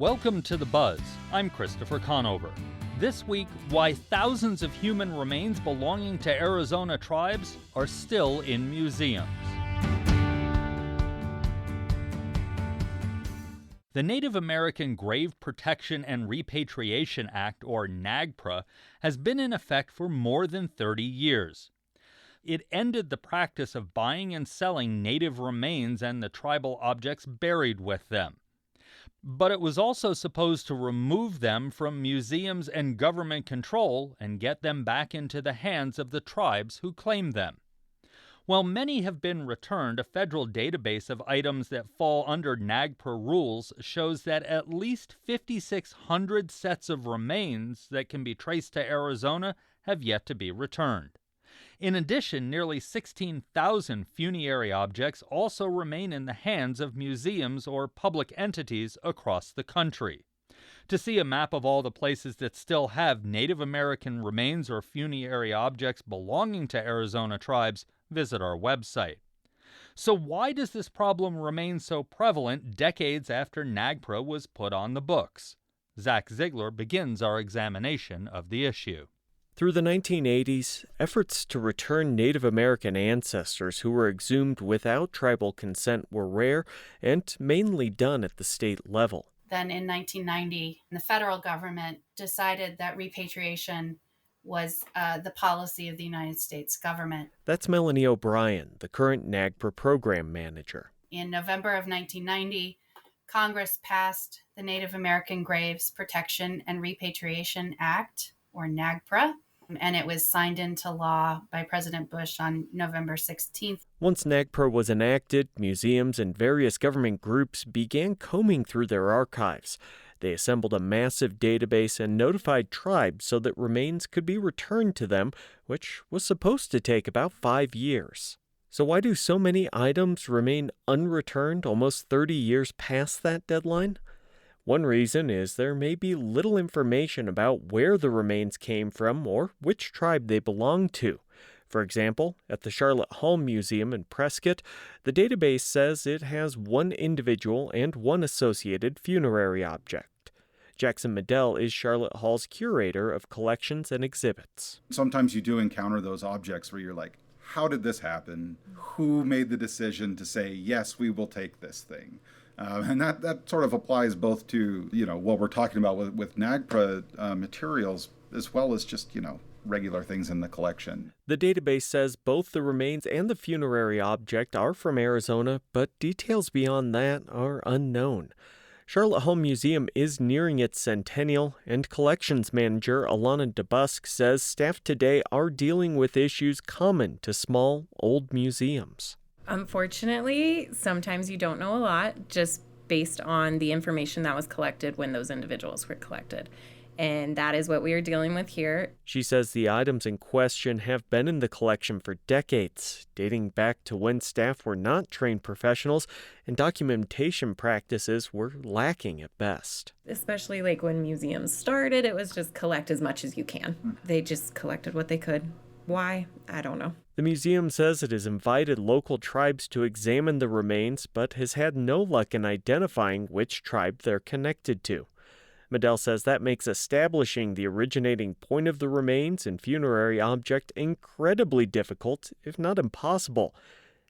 Welcome to The Buzz. I'm Christopher Conover. This week, why thousands of human remains belonging to Arizona tribes are still in museums. The Native American Grave Protection and Repatriation Act, or NAGPRA, has been in effect for more than 30 years. It ended the practice of buying and selling native remains and the tribal objects buried with them. But it was also supposed to remove them from museums and government control and get them back into the hands of the tribes who claimed them. While many have been returned, a federal database of items that fall under NAGPRA rules shows that at least 5,600 sets of remains that can be traced to Arizona have yet to be returned. In addition, nearly 16,000 funerary objects also remain in the hands of museums or public entities across the country. To see a map of all the places that still have Native American remains or funerary objects belonging to Arizona tribes, visit our website. So why does this problem remain so prevalent decades after NAGPRA was put on the books? Zach Ziegler begins our examination of the issue. Through the 1980s, efforts to return Native American ancestors who were exhumed without tribal consent were rare and mainly done at the state level. Then in 1990, the federal government decided that repatriation was the policy of the United States government. That's Melanie O'Brien, the current NAGPRA program manager. In November of 1990, Congress passed the Native American Graves Protection and Repatriation Act, or NAGPRA, and it was signed into law by President Bush on November 16th. Once NAGPRA was enacted, museums and various government groups began combing through their archives. They assembled a massive database and notified tribes so that remains could be returned to them, which was supposed to take about 5 years. So why do so many items remain unreturned almost 30 years past that deadline? One reason is there may be little information about where the remains came from or which tribe they belong to. For example, at the Charlotte Hall Museum in Prescott, the database says it has one individual and one associated funerary object. Jackson Medell is Charlotte Hall's curator of collections and exhibits. Sometimes you do encounter those objects where you're like, how did this happen? Who made the decision to say, yes, we will take this thing? And that sort of applies both to, what we're talking about with NAGPRA materials, as well as just, regular things in the collection. The database says both the remains and the funerary object are from Arizona, but details beyond that are unknown. Charlotte Hall Museum is nearing its centennial, and collections manager Alana DeBusk says staff today are dealing with issues common to small, old museums. Unfortunately, sometimes you don't know a lot just based on the information that was collected when those individuals were collected. And that is what we are dealing with here. She says the items in question have been in the collection for decades, dating back to when staff were not trained professionals and documentation practices were lacking at best. Especially like when museums started, it was just collect as much as you can. They just collected what they could. Why? I don't know. The museum says it has invited local tribes to examine the remains, but has had no luck in identifying which tribe they're connected to. Medell says that makes establishing the originating point of the remains and funerary object incredibly difficult, if not impossible.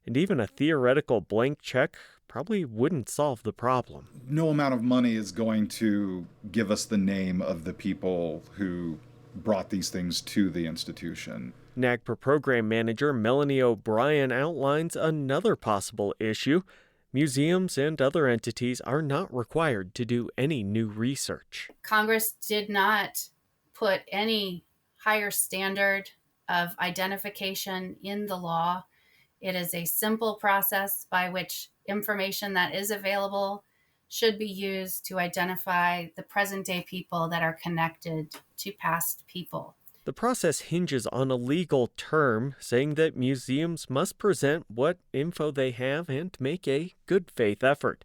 And even a theoretical blank check probably wouldn't solve the problem. No amount of money is going to give us the name of the people who brought these things to the institution. NAGPRA program manager Melanie O'Brien outlines another possible issue. Museums and other entities are not required to do any new research. Congress did not put any higher standard of identification in the law. It is a simple process by which information that is available should be used to identify the present-day people that are connected to past people. The process hinges on a legal term saying that museums must present what info they have and make a good faith effort.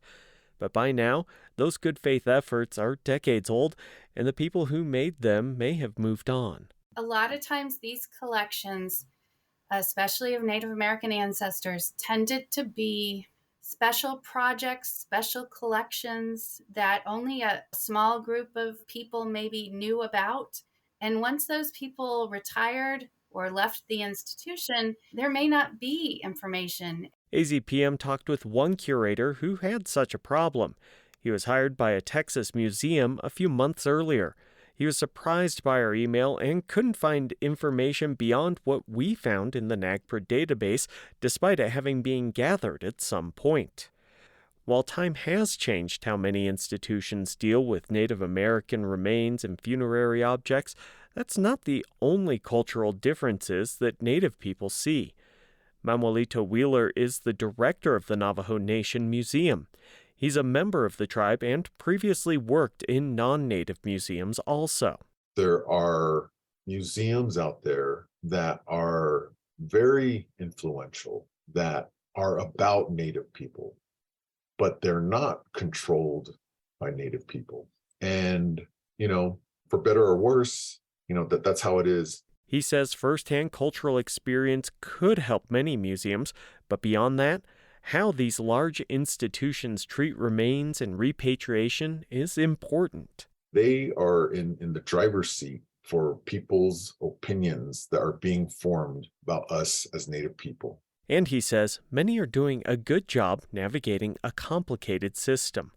But by now, those good faith efforts are decades old, and the people who made them may have moved on. A lot of times these collections, especially of Native American ancestors, tended to be special projects, special collections that only a small group of people maybe knew about. And once those people retired or left the institution, there may not be information. AZPM talked with one curator who had such a problem. He was hired by a Texas museum a few months earlier. He was surprised by our email and couldn't find information beyond what we found in the NAGPRA database, despite it having been gathered at some point. While time has changed how many institutions deal with Native American remains and funerary objects, that's not the only cultural differences that Native people see. Manuelito Wheeler is the director of the Navajo Nation Museum. He's a member of the tribe and previously worked in non-Native museums also. There are museums out there that are very influential, that are about Native people, but they're not controlled by Native people. And, for better or worse, that's how it is. He says firsthand cultural experience could help many museums, but beyond that, how these large institutions treat remains and repatriation is important. They are in the driver's seat for people's opinions that are being formed about us as Native people. And he says many are doing a good job navigating a complicated system.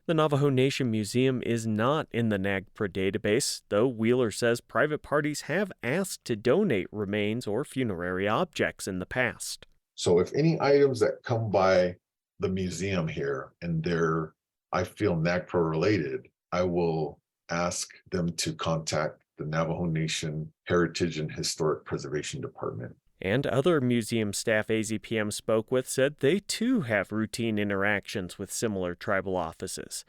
The Navajo Nation Museum is not in the NAGPRA database, though Wheeler says private parties have asked to donate remains or funerary objects in the past. So if any items that come by the museum here and they're, I feel, NAGPRA related, I will ask them to contact the Navajo Nation Heritage and Historic Preservation Department. And other museum staff AZPM spoke with said they too have routine interactions with similar tribal offices.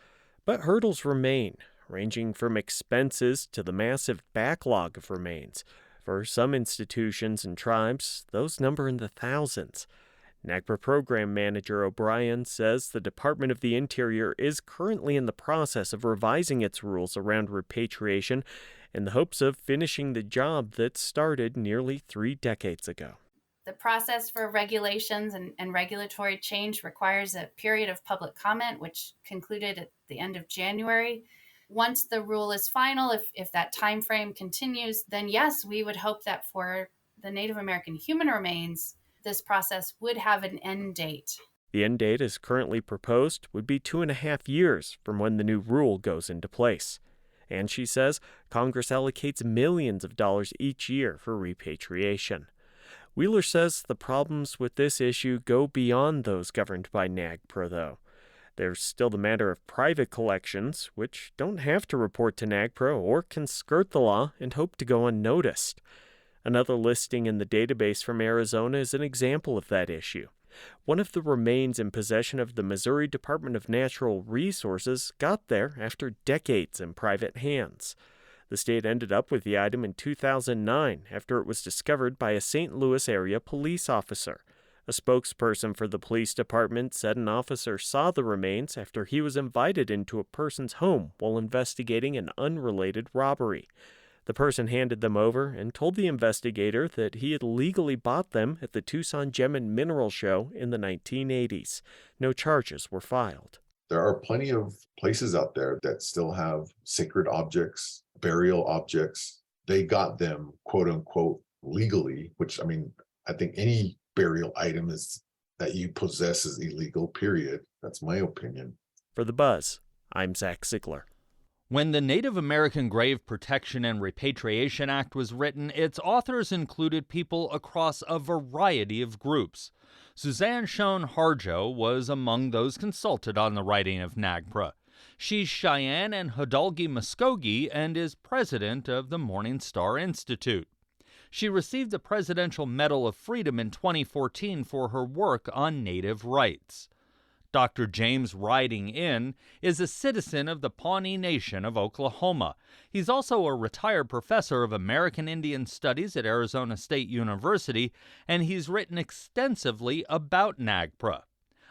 But hurdles remain, ranging from expenses to the massive backlog of remains. For some institutions and tribes, those number in the thousands. NAGPRA Program Manager O'Brien says the Department of the Interior is currently in the process of revising its rules around repatriation in the hopes of finishing the job that started nearly 3 decades ago. The process for regulations and regulatory change requires a period of public comment, which concluded at the end of January. Once the rule is final, if that time frame continues, then yes, we would hope that for the Native American human remains, this process would have an end date. The end date, as currently proposed, would be 2.5 years from when the new rule goes into place. And she says Congress allocates millions of dollars each year for repatriation. Wheeler says the problems with this issue go beyond those governed by NAGPRA, though. There's still the matter of private collections, which don't have to report to NAGPRA or can skirt the law and hope to go unnoticed. Another listing in the database from Arizona is an example of that issue. One of the remains in possession of the Missouri Department of Natural Resources got there after decades in private hands. The state ended up with the item in 2009 after it was discovered by a St. Louis area police officer. A spokesperson for the police department said an officer saw the remains after he was invited into a person's home while investigating an unrelated robbery. The person handed them over and told the investigator that he had legally bought them at the Tucson Gem and Mineral Show in the 1980s. No charges were filed. There are plenty of places out there that still have sacred objects, burial objects. They got them, quote unquote, legally, which, I think any burial item that you possess is illegal, period. That's my opinion. For The Buzz, I'm Zach Ziegler. When the Native American Grave Protection and Repatriation Act was written, its authors included people across a variety of groups. Suzanne Schoen Harjo was among those consulted on the writing of NAGPRA. She's Cheyenne and Hidalgo Muskogee and is president of the Morning Star Institute. She received the Presidential Medal of Freedom in 2014 for her work on Native rights. Dr. James Riding In is a citizen of the Pawnee Nation of Oklahoma. He's also a retired professor of American Indian Studies at Arizona State University, and he's written extensively about NAGPRA.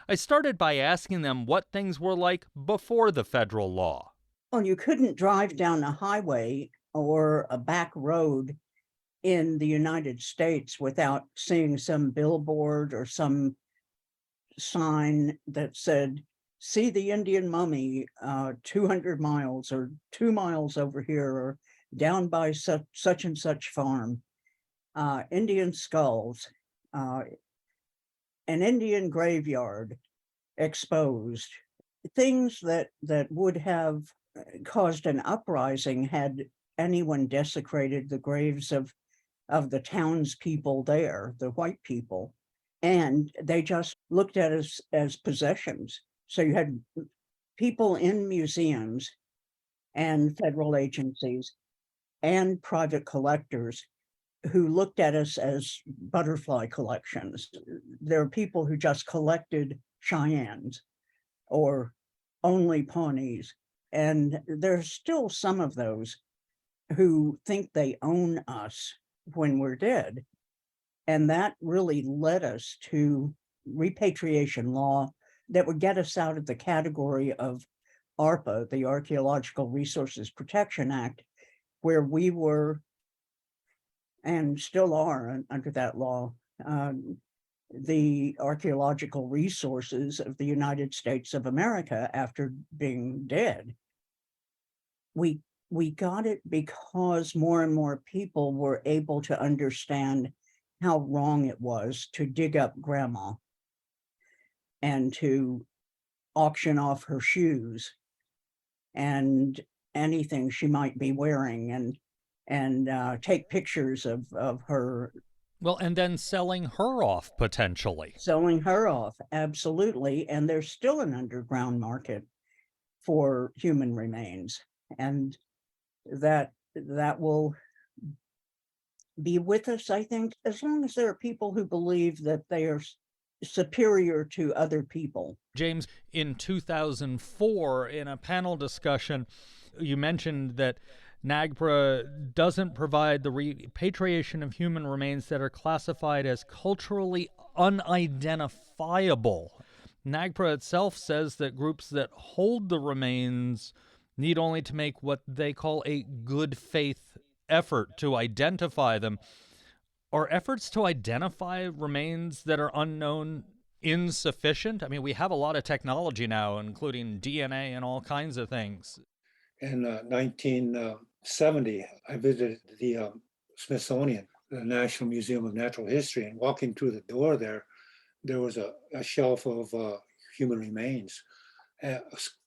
I started by asking them what things were like before the federal law. Well, you couldn't drive down a highway or a back road in the United States without seeing some billboard or some sign that said, see the Indian mummy 200 miles or 2 miles over here or down by such and such farm, Indian skulls, an Indian graveyard exposed, things that would have caused an uprising had anyone desecrated the graves of the townspeople there, the white people. And they just looked at us as possessions. So you had people in museums and federal agencies and private collectors who looked at us as butterfly collections. There are people who just collected Cheyennes or only Pawnees. And there's still some of those who think they own us when we're dead. And that really led us to repatriation law that would get us out of the category of ARPA, the Archaeological Resources Protection Act, where we were and still are under that law, the archaeological resources of the United States of America after being dead. We got it because more and more people were able to understand how wrong it was to dig up grandma and to auction off her shoes and anything she might be wearing and take pictures of her. Well, and then selling her off potentially. Selling her off, absolutely. And there's still an underground market for human remains. And that will be with us, I think, as long as there are people who believe that they are superior to other people. James, in 2004, in a panel discussion, you mentioned that NAGPRA doesn't provide the repatriation of human remains that are classified as culturally unidentifiable. NAGPRA itself says that groups that hold the remains need only to make what they call a good faith effort to identify them. Are efforts to identify remains that are unknown insufficient? I mean, we have a lot of technology now, including DNA and all kinds of things. In 1970, I visited the Smithsonian, the National Museum of Natural History, and walking through the door there was a shelf of human remains,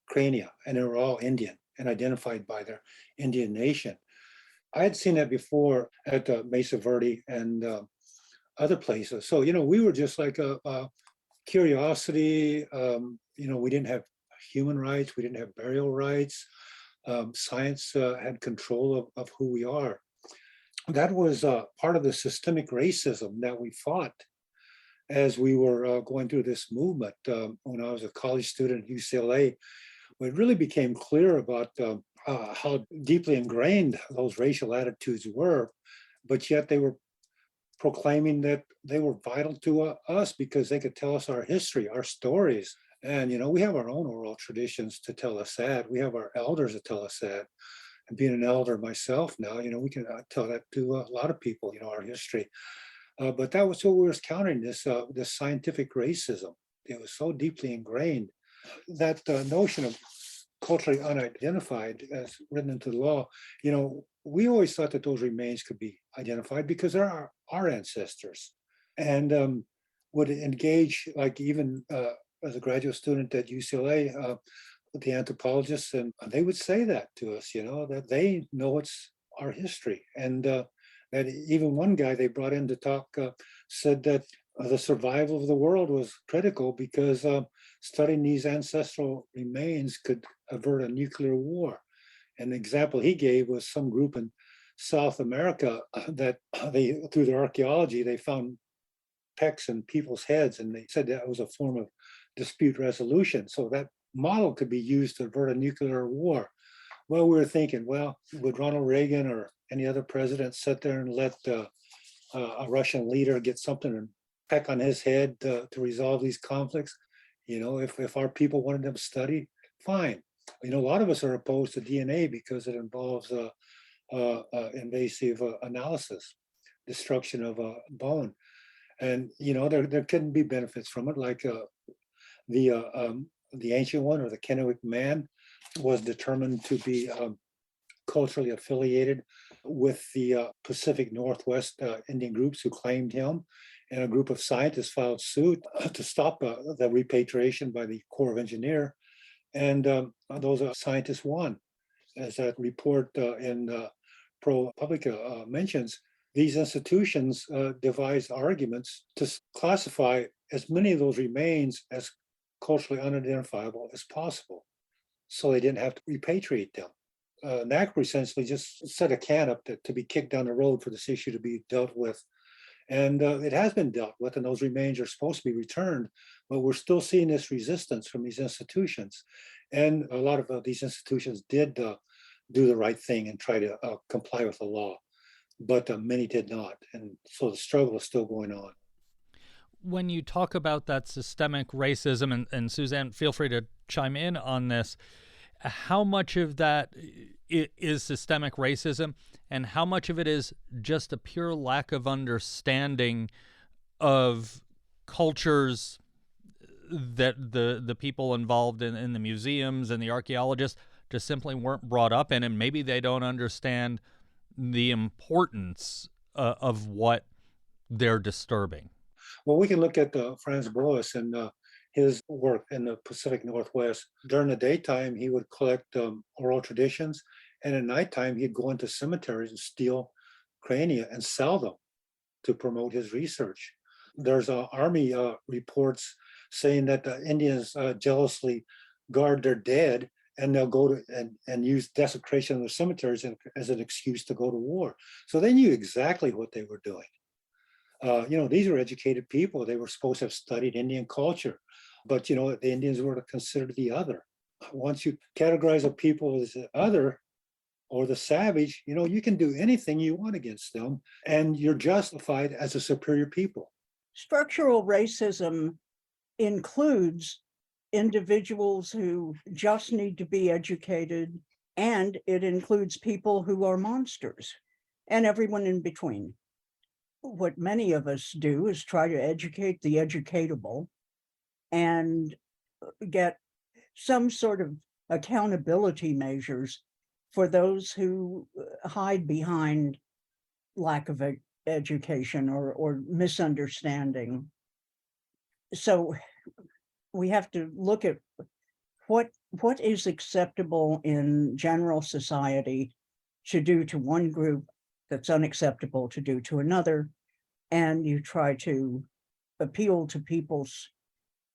crania, and they were all Indian and identified by their Indian nation. I had seen that before at Mesa Verde and other places. So, we were just like a curiosity. We didn't have human rights. We didn't have burial rights. Science had control of who we are. That was part of the systemic racism that we fought as we were going through this movement. When I was a college student at UCLA, it really became clear about how deeply ingrained those racial attitudes were, but yet they were proclaiming that they were vital to us because they could tell us our history, our stories. And, we have our own oral traditions to tell us that. We have our elders to tell us that. And being an elder myself now, we can tell that to a lot of people, our history. But that was what we were countering, this scientific racism. It was so deeply ingrained. That notion of culturally unidentified as written into the law, we always thought that those remains could be identified because they're our ancestors, and would engage, like even as a graduate student at UCLA, with the anthropologists, and they would say that to us, that they know it's our history. And that even one guy they brought in to talk said that the survival of the world was critical because studying these ancestral remains could avert a nuclear war. And the example he gave was some group in South America that through their archaeology, they found pecks in people's heads, and they said that was a form of dispute resolution. So that model could be used to avert a nuclear war. Well, we were thinking, would Ronald Reagan or any other president sit there and let a Russian leader get something and peck on his head to resolve these conflicts? If our people wanted them studied, fine. A lot of us are opposed to DNA because it involves invasive analysis, destruction of a bone. And, there couldn't be benefits from it, like The ancient one, or the Kennewick man, was determined to be culturally affiliated with the Pacific Northwest Indian groups who claimed him. And a group of scientists filed suit to stop the repatriation by the Corps of Engineers. And those scientists won. As that report in ProPublica mentions, these institutions devised arguments to classify as many of those remains as culturally unidentifiable as possible, so they didn't have to repatriate them. NAGPRA essentially just set a can up to be kicked down the road for this issue to be dealt with. And it has been dealt with, and those remains are supposed to be returned, but we're still seeing this resistance from these institutions. And a lot of these institutions did do the right thing and try to comply with the law, but many did not. And so the struggle is still going on. When you talk about that systemic racism, and Suzanne, feel free to chime in on this, how much of that is systemic racism, and how much of it is just a pure lack of understanding of cultures that the people involved in the museums and the archaeologists just simply weren't brought up in, and maybe they don't understand the importance of what they're disturbing? Well, we can look at Franz Boas and his work in the Pacific Northwest. During the daytime, he would collect oral traditions, and at nighttime, he'd go into cemeteries and steal crania and sell them to promote his research. There's Army reports saying that the Indians jealously guard their dead, and they'll go to and use desecration of the cemeteries as an excuse to go to war. So they knew exactly what they were doing. These were educated people. They were supposed to have studied Indian culture, but the Indians were considered the other. Once you categorize a people as the other or the savage, you can do anything you want against them, and you're justified as a superior people. Structural racism includes individuals who just need to be educated, and it includes people who are monsters and everyone in between. What many of us do is try to educate the educatable and get some sort of accountability measures for those who hide behind lack of education or misunderstanding. So we have to look at what is acceptable in general society to do to one group that's unacceptable to do to another, and you try to appeal to people's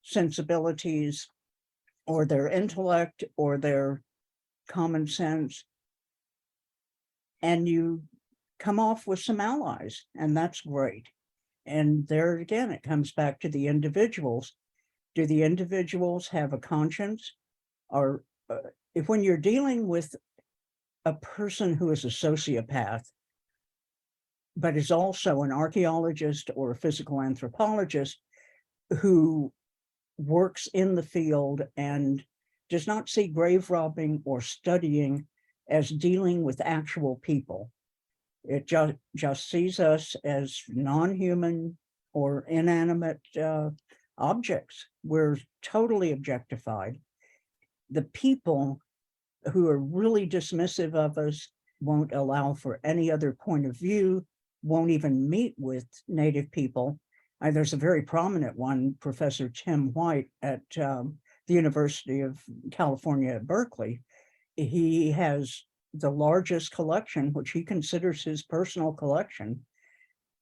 sensibilities or their intellect or their common sense, and you come off with some allies, and that's great. And there again, it comes back to the individuals. Do the individuals have a conscience? Or if when you're dealing with a person who is a sociopath, but is also an archaeologist or a physical anthropologist who works in the field and does not see grave robbing or studying as dealing with actual people. It just sees us as non-human or inanimate objects. We're totally objectified. The people who are really dismissive of us won't allow for any other point of view, won't even meet with Native people. There's a very prominent one, Professor Tim White at the University of California at Berkeley. He has the largest collection, which he considers his personal collection,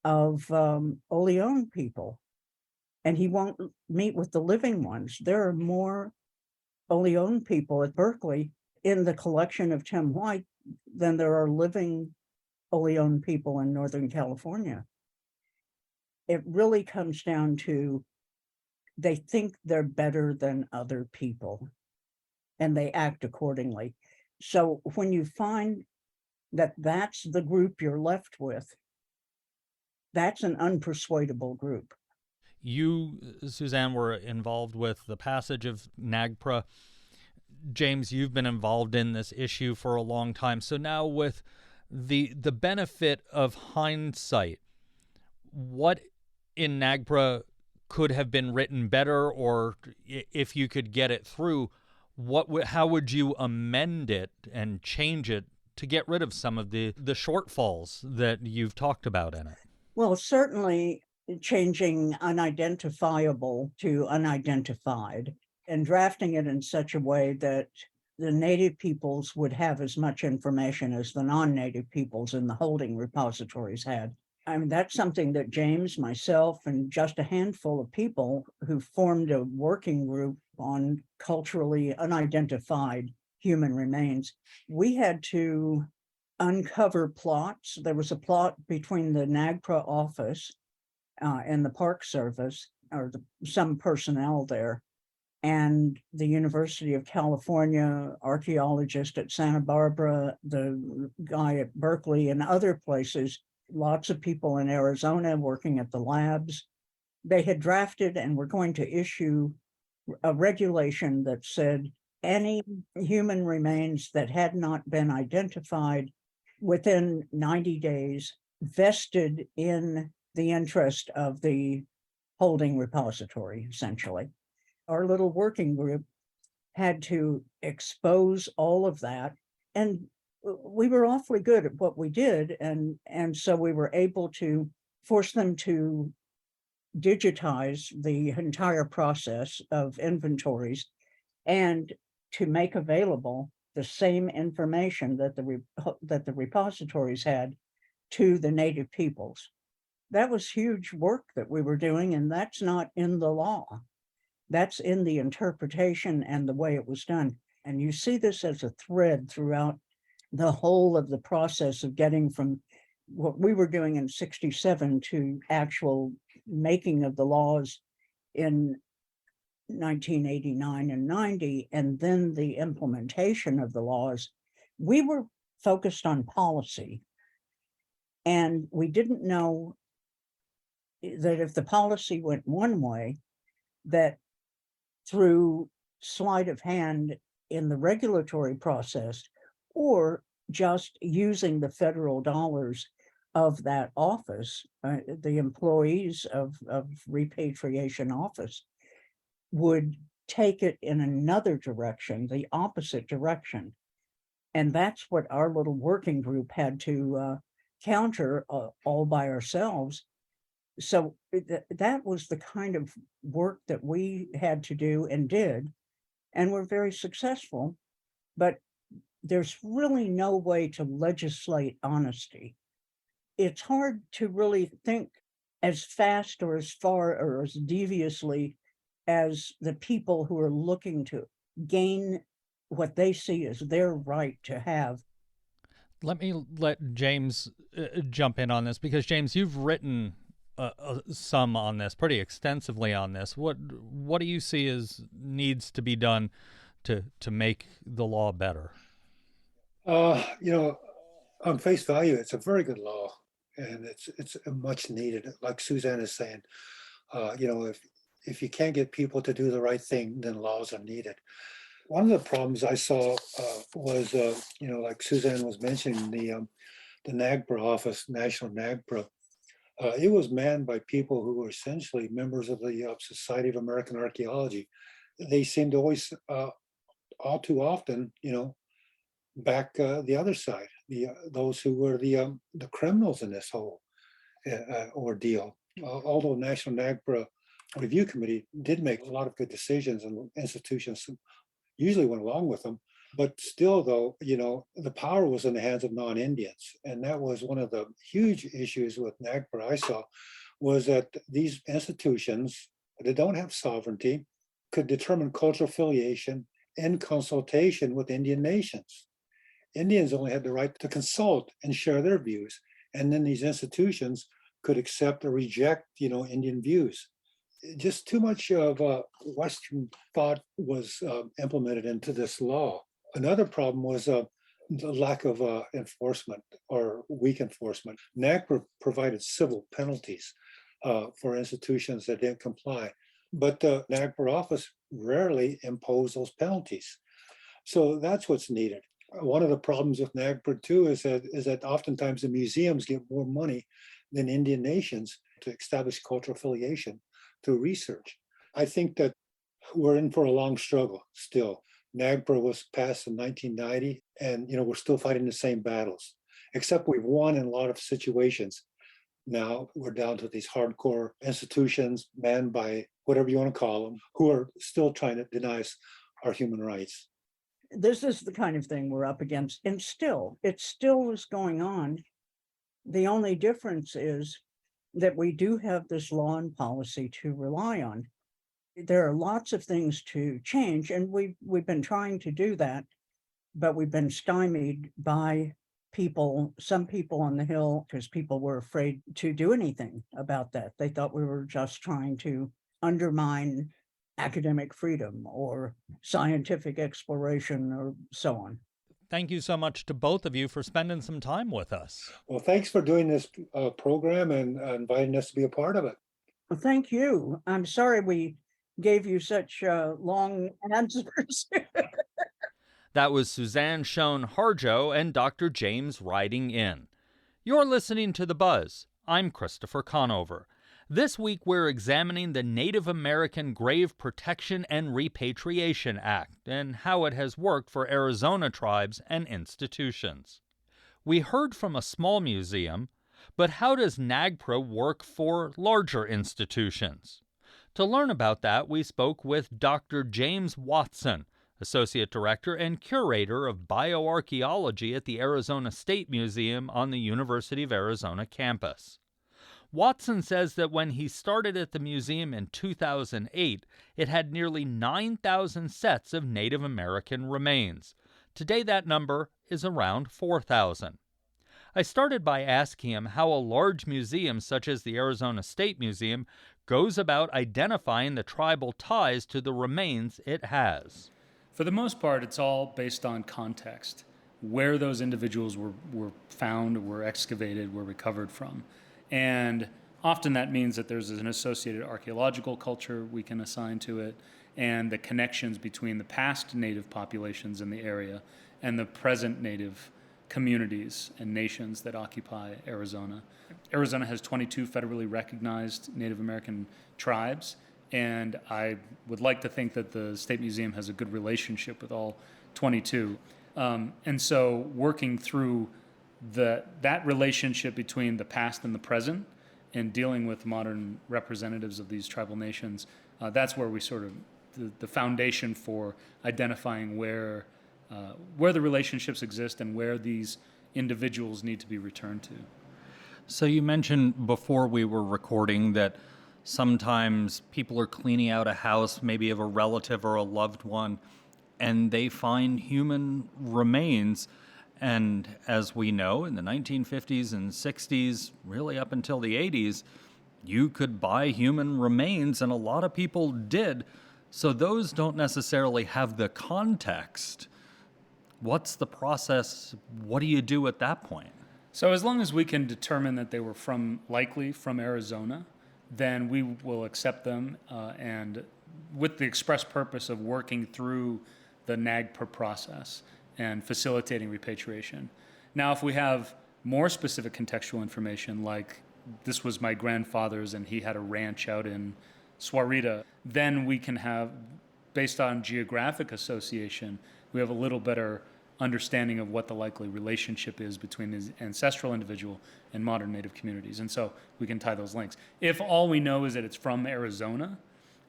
of Oleon people. And he won't meet with the living ones. There are more Oleon people at Berkeley in the collection of Tim White than there are living Oleon people in Northern California. It really comes down to they think they're better than other people and they act accordingly. So when you find that that's the group you're left with, that's an unpersuadable group. You, Suzanne, were involved with the passage of NAGPRA. James, you've been involved in this issue for a long time. So now with the benefit of hindsight, what in NAGPRA could have been written better, or if you could get it through, how would you amend it and change it to get rid of some of the shortfalls that you've talked about in it? Well, certainly changing unidentifiable to unidentified and drafting it in such a way that the native peoples would have as much information as the non-native peoples in the holding repositories had. I mean, that's something that James, myself, and just a handful of people who formed a working group on culturally unidentified human remains, we had to uncover plots. There was a plot between the NAGPRA office and the Park Service, or some personnel there, and the University of California, archaeologist at Santa Barbara, the guy at Berkeley, and other places, lots of people in Arizona working at the labs. They had drafted and were going to issue a regulation that said any human remains that had not been identified within 90 days vested in the interest of the holding repository, essentially. Our little working group had to expose all of that, and we were awfully good at what we did, and so we were able to force them to digitize the entire process of inventories and to make available the same information that the repositories had to the native peoples. That was huge work that we were doing, and that's not in the law. That's in the interpretation and the way it was done. And you see this as a thread throughout the whole of the process of getting from what we were doing in 67 to actual making of the laws in 1989 and 90, and then the implementation of the laws. We were focused on policy, and we didn't know that if the policy went one way, that through sleight of hand in the regulatory process, or just using the federal dollars of that office, the employees of repatriation office would take it in another direction, the opposite direction. And that's what our little working group had to counter all by ourselves. So that was the kind of work that we had to do and did, and we're very successful. But there's really no way to legislate honesty. It's hard to really think as fast or as far or as deviously as the people who are looking to gain what they see as their right to have. Let me let James jump in on this, because James, you've written some on this, pretty extensively on this. What do you see as needs to be done to make the law better? On face value, it's a very good law, and it's much needed. Like Suzanne is saying, if you can't get people to do the right thing, then laws are needed. One of the problems I saw was, like Suzanne was mentioning, the NAGPRA office, National NAGPRA. It was manned by people who were essentially members of the Society of American Archaeology. They seemed to always, all too often, back the other side, those who were the criminals in this whole ordeal. Although National NAGPRA Review Committee did make a lot of good decisions, and institutions usually went along with them, but still, though, the power was in the hands of non-Indians, and that was one of the huge issues with NAGPRA I saw, was that these institutions that don't have sovereignty could determine cultural affiliation in consultation with Indian nations. Indians only had the right to consult and share their views, and then these institutions could accept or reject, Indian views. Just too much of Western thought was implemented into this law. Another problem was the lack of enforcement, or weak enforcement. NAGPRA provided civil penalties for institutions that didn't comply, but the NAGPRA office rarely imposed those penalties. So that's what's needed. One of the problems with NAGPRA too is that oftentimes the museums get more money than Indian nations to establish cultural affiliation. through research. I think that we're in for a long struggle still. NAGPRA was passed in 1990, and we're still fighting the same battles, except we've won in a lot of situations. Now we're down to these hardcore institutions manned by whatever you want to call them, who are still trying to deny us our human rights. This is the kind of thing we're up against, and it still is going on. The only difference is that we do have this law and policy to rely on. There are lots of things to change, and we've been trying to do that, but we've been stymied by some people on the Hill, because people were afraid to do anything about that. They thought we were just trying to undermine academic freedom or scientific exploration or so on. Thank you so much to both of you for spending some time with us. Well, thanks for doing this program and inviting us to be a part of it. Well, thank you. I'm sorry we gave you such long answers. That was Suzanne Schoen Harjo and Dr. James Riding In. You're listening to The Buzz. I'm Christopher Conover. This week we're examining the Native American Grave Protection and Repatriation Act and how it has worked for Arizona tribes and institutions. We heard from a small museum, but how does NAGPRA work for larger institutions? To learn about that, we spoke with Dr. James Watson, Associate Director and Curator of Bioarchaeology at the Arizona State Museum on the University of Arizona campus. Watson says that when he started at the museum in 2008, it had nearly 9,000 sets of Native American remains. Today that number is around 4,000. I started by asking him how a large museum such as the Arizona State Museum goes about identifying the tribal ties to the remains it has. For the most part, it's all based on context, where those individuals were found, were excavated, were recovered from. And often that means that there's an associated archaeological culture we can assign to it, and the connections between the past native populations in the area and the present native communities and nations that occupy Arizona. Arizona has 22 federally recognized Native American tribes, and I would like to think that the State Museum has a good relationship with all 22. And so working through that relationship between the past and the present and dealing with modern representatives of these tribal nations, that's where we sort of, the foundation for identifying where the relationships exist and where these individuals need to be returned to. So you mentioned before we were recording that sometimes people are cleaning out a house, maybe of a relative or a loved one, and they find human remains. And as we know, in the 1950s and 60s, really up until the 80s, you could buy human remains, and a lot of people did. So those don't necessarily have the context. What's the process? What do you do at that point? So as long as we can determine that they were likely from Arizona, then we will accept them, and with the express purpose of working through the NAGPRA process and facilitating repatriation. Now, if we have more specific contextual information, like this was my grandfather's and he had a ranch out in Sahuarita, then we can have, based on geographic association, we have a little better understanding of what the likely relationship is between the ancestral individual and modern Native communities. And so we can tie those links. If all we know is that it's from Arizona,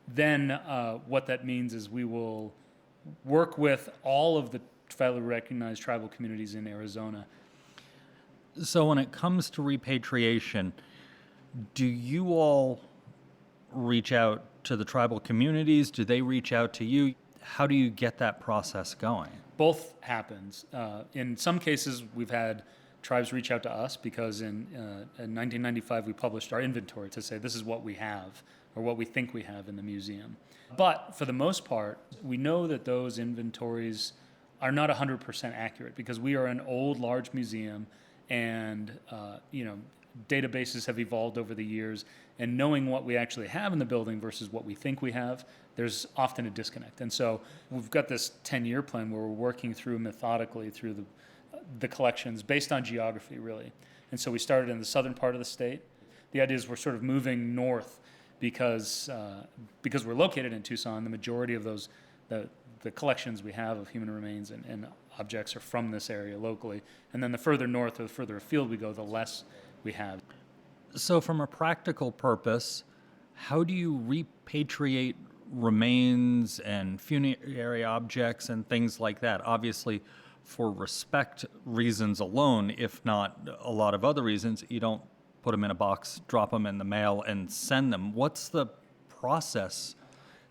then what that means is we will work with all of the federally recognized tribal communities in Arizona. So when it comes to repatriation, do you all reach out to the tribal communities? Do they reach out to you? How do you get that process going? Both happens. In some cases, we've had tribes reach out to us because in 1995 we published our inventory to say this is what we have or what we think we have in the museum. But for the most part, we know that those inventories are not 100% accurate because we are an old, large museum, and databases have evolved over the years. And knowing what we actually have in the building versus what we think we have, there's often a disconnect. And so we've got this 10-year plan where we're working through methodically through the collections based on geography, really. And so we started in the southern part of the state. The idea is we're sort of moving north because we're located in Tucson, the majority of those the collections we have of human remains and objects are from this area locally. And then the further north or the further afield we go, the less we have. So, from a practical purpose, how do you repatriate remains and funerary objects and things like that? Obviously, for respect reasons alone, if not a lot of other reasons, you don't put them in a box, drop them in the mail, and send them. What's the process?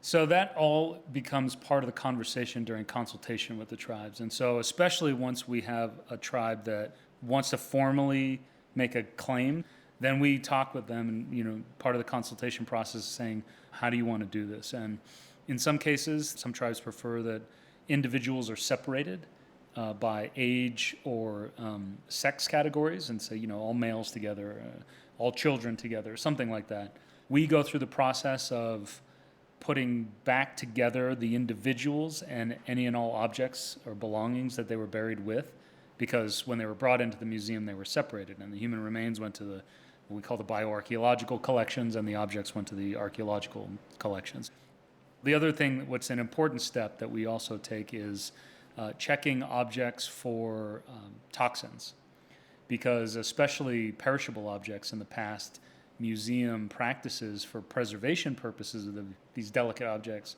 So that all becomes part of the conversation during consultation with the tribes. And so especially once we have a tribe that wants to formally make a claim, then we talk with them, and part of the consultation process is saying, how do you want to do this? And in some cases, some tribes prefer that individuals are separated by age or sex categories, and say, all males together, all children together, something like that. We go through the process of putting back together the individuals and any and all objects or belongings that they were buried with, because when they were brought into the museum, they were separated, and the human remains went to what we call the bioarchaeological collections, and the objects went to the archaeological collections. The other thing, what's an important step that we also take, is checking objects for toxins, because especially perishable objects in the past, museum practices for preservation purposes of these delicate objects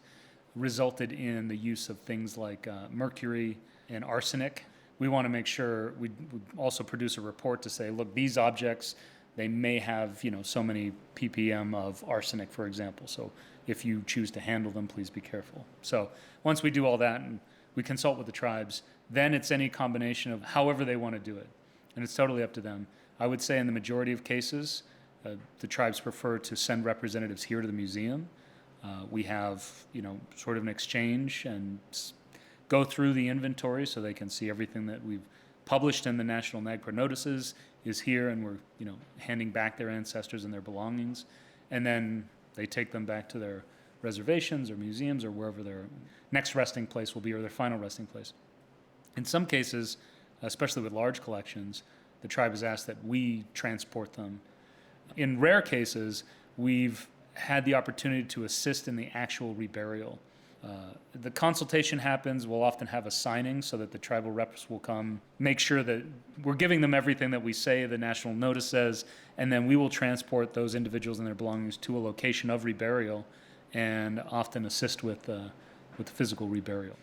resulted in the use of things like mercury and arsenic. We want to make sure we also produce a report to say, look, these objects, they may have so many ppm of arsenic, for example. So if you choose to handle them, please be careful. So once we do all that and we consult with the tribes, then it's any combination of however they want to do it, and it's totally up to them. I would say in the majority of cases, the tribes prefer to send representatives here to the museum. We have, sort of an exchange and go through the inventory so they can see everything that we've published in the National NAGPRA notices is here, and we're, handing back their ancestors and their belongings. And then they take them back to their reservations or museums or wherever their next resting place will be, or their final resting place. In some cases, especially with large collections, the tribe has asked that we transport them. In rare cases, we've had the opportunity to assist in the actual reburial. The consultation happens, we'll often have a signing so that the tribal reps will come, make sure that we're giving them everything that we say the national notice says, and then we will transport those individuals and their belongings to a location of reburial and often assist with the physical reburial.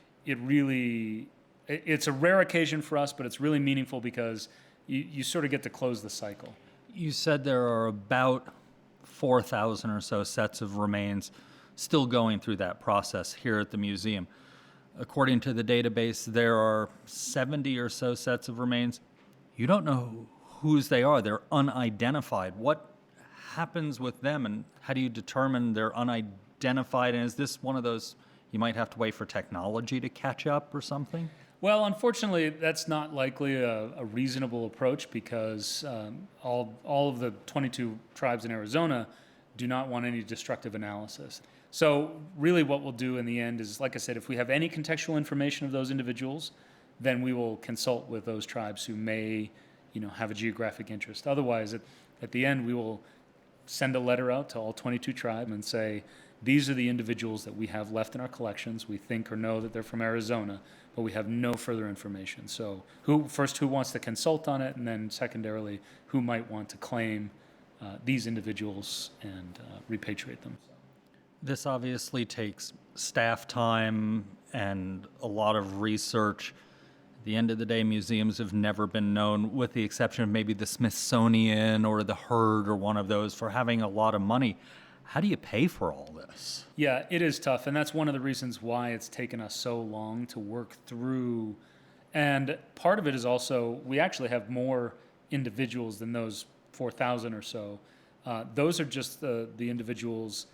It's a rare occasion for us, but it's really meaningful because you sort of get to close the cycle. You said there are about 4,000 or so sets of remains still going through that process here at the museum. According to the database, there are 70 or so sets of remains. You don't know whose they are. They're unidentified. What happens with them, and how do you determine they're unidentified? And is this one of those you might have to wait for technology to catch up or something? Well, unfortunately, that's not likely a reasonable approach, because all of the 22 tribes in Arizona do not want any destructive analysis. So really what we'll do in the end is, like I said, if we have any contextual information of those individuals, then we will consult with those tribes who may, have a geographic interest. Otherwise, at the end, we will send a letter out to all 22 tribes and say, these are the individuals that we have left in our collections. We think or know that they're from Arizona, but we have no further information. So who wants to consult on it, and then secondarily, who might want to claim these individuals and repatriate them. This obviously takes staff time and a lot of research. At the end of the day, museums have never been known, with the exception of maybe the Smithsonian or the Herd or one of those, for having a lot of money. How do you pay for all this? Yeah, it is tough, and that's one of the reasons why it's taken us so long to work through. And part of it is also, we actually have more individuals than those 4,000 or so. Those are just the individuals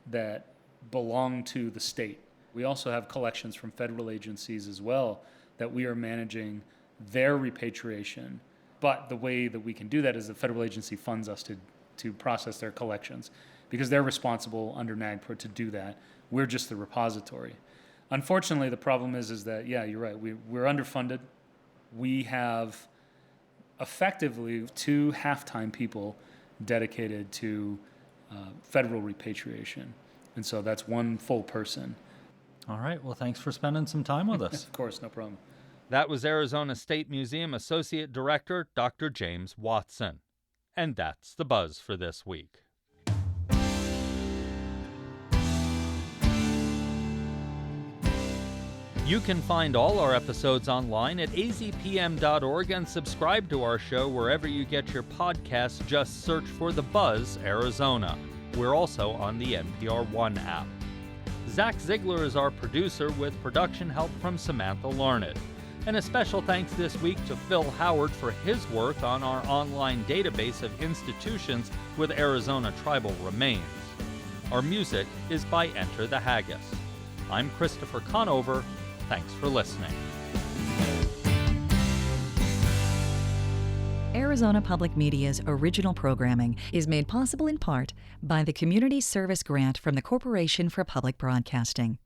that belong to the state. We also have collections from federal agencies as well that we are managing their repatriation. But the way that we can do that is the federal agency funds us to process their collections, because they're responsible under NAGPRA to do that. We're just the repository. Unfortunately, the problem is that, yeah, you're right, we're underfunded. We have effectively 2 half-time people dedicated to federal repatriation. And so that's one full person. All right. Well, thanks for spending some time with us. Of course, no problem. That was Arizona State Museum Associate Director Dr. James Watson. And that's the buzz for this week. You can find all our episodes online at azpm.org and subscribe to our show wherever you get your podcasts. Just search for The Buzz Arizona. We're also on the NPR One app. Zach Ziegler is our producer with production help from Samantha Larned. And a special thanks this week to Phil Howard for his work on our online database of institutions with Arizona tribal remains. Our music is by Enter the Haggis. I'm Christopher Conover. Thanks for listening. Arizona Public Media's original programming is made possible in part by the Community Service Grant from the Corporation for Public Broadcasting.